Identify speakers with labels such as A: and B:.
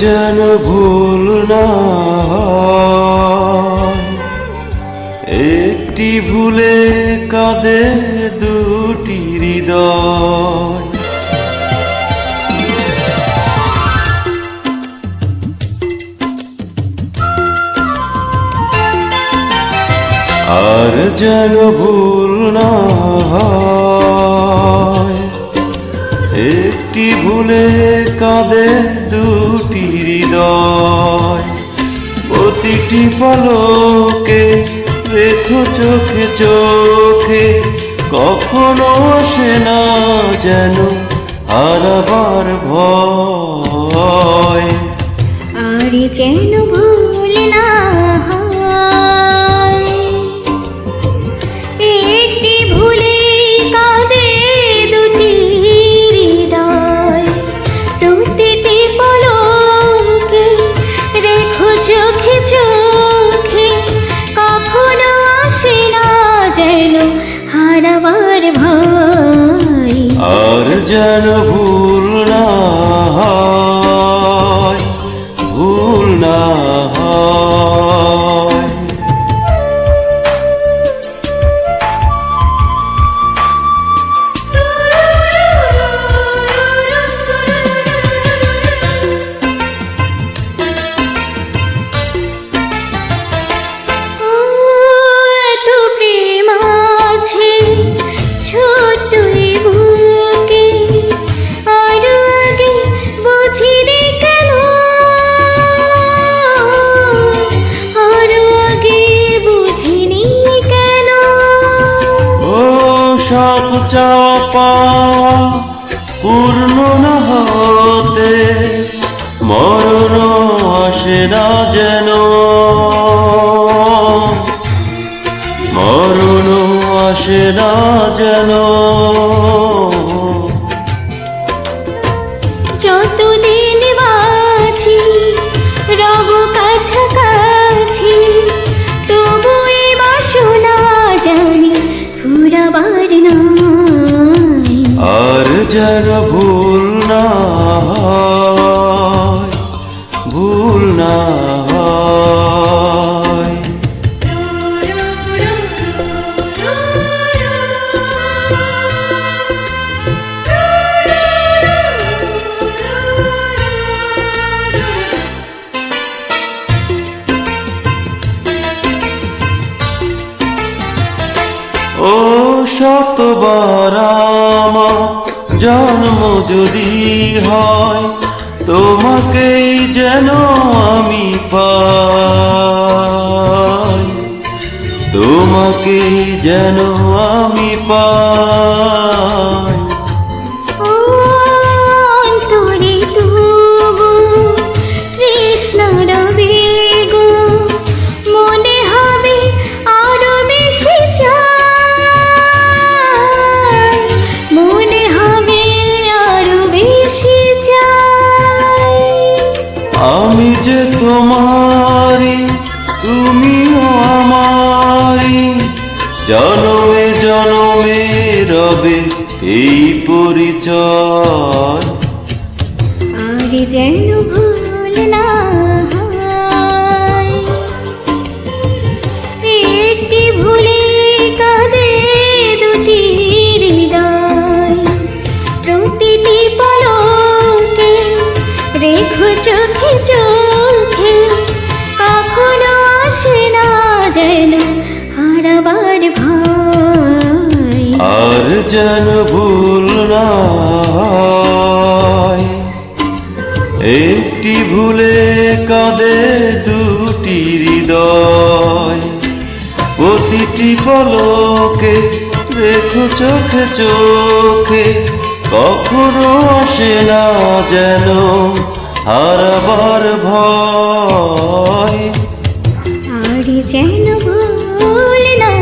A: যেন ভুল না হয়, একটি ভুলে কাঁদে দুটি হৃদয়। আর যেন ভুল না হয়, একটি ভুলে কাঁদে দুটি হৃদয়। প্রতিটি পলকে রেখো চোখে চোখে, কখনো আসে না যেন হারাবার ভয়।
B: আর যেন ভুল না হয়, একটি ভুলে কাঁদে দুটি হৃদয়। প্রতিটি পলকে রেখো চোখে চোখে, কখনো আসে না যেন হারাবার ভয়।
A: আর যেন ভুল না হয়, ভুল না হয়। সব চাওয়া পাওয়া পূর্ণ না হতে, মরণ আসে না যেন, মরণ আসে না যেন।
B: যতদিন বাঁচি রব কাছাকাছি, তবু এ বাসনা জানি ফুরাবার নয়।
A: আর যেন ভুল না হয়, ভুল না হয়। ও শতবার আমার জন্ম যদি হয়, তোমাকেই যেন আমি পাই, তোমাকেই যেন আমি পাই।
B: অন্তরে তবু তৃষ্ণার বেগ, মনে হবে আরো বেশি চাই, মনে হবে আরো বেশি চাই।
A: আমি যে তোমারি, তুমিও আমারি, জনমে জনমে রবে এই পরিচয়।
B: আর যেন ভুল না হয়, একটি ভুলে কাঁদে দুটি হৃদয়। প্রতিটি পলকে রেখো চোখে চোখে, কখনো আসে না যেন হারাবার ভয়।
A: আর যেন ভুল না হয়, একটি ভুলে কাঁদে দুটি হৃদয়। প্রতিটি পলকে রেখো চোখে চোখে, কখনো আসে না যেন হারাবার ভয়।
B: আর যেন ভুল না